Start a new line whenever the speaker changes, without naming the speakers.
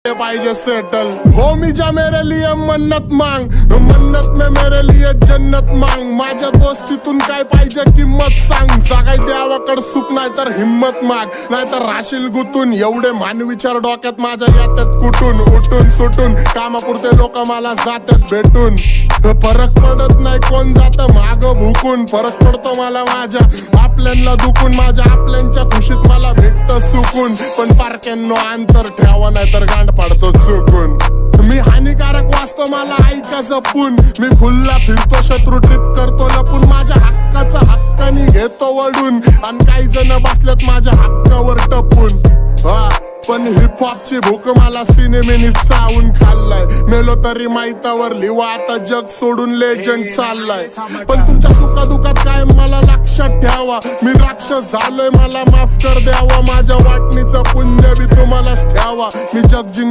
पाहिजे सेटल हो मी जा मेरे लिए मन्नत मांग मन्नत में मेरे लिए जन्नत मांग माझ्या दोस्तीतून काय पाहिजे किंमत सांग सगाय देवाकड सुख नाही तर हिम्मत माग नाहीतर राशील गुतून एवढे मान विचार डोक्यात माझ्या येतात कुठून उठून सुटून कामापुरते लोक मला जातात भेटून फरक पडत नाही कोण जात माग भुकून फरक पडतो मला माझ्या आपल्यांना दुखून माझ्या आपल्यांच्या खुशीत मला भेटत सुकून पण पारक्यांनो अंतर ठेवा नाही तर गांड पाडतो चुकून मी हानिकारक वाचतो मला ऐका जपून मी खुल्ला फिरतो शत्रू ट्रिप करतो लपून माझ्या हक्काचा हक्कानी घेतो वडून आणि काही जण बसल्यात माझ्या हक्कावर टपून पण हिप हॉपची भूक मला सिनेमेनीत चावून खाल्लाय मेलो तरी माहितावर लिवा आता जग सोडून लेजंड चाललाय पण तुमच्या सुखादुखात काय मला लक्षात ठेवा मी राक्षस झालोय मला माफ कर द्यावा माझ्या वाटणीचं पुण्य बी तुम्हालाच ठेवा मी जग जिंक